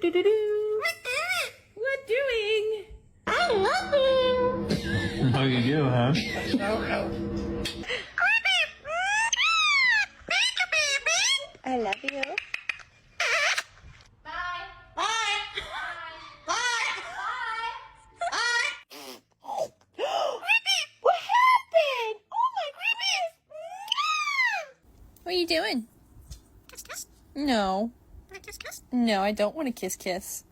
What doing? I love you. Oh, you do, huh? I love you. Bye. Bye. Bye. What happened? Oh my goodness. What are you doing? No. No, I don't want to kiss.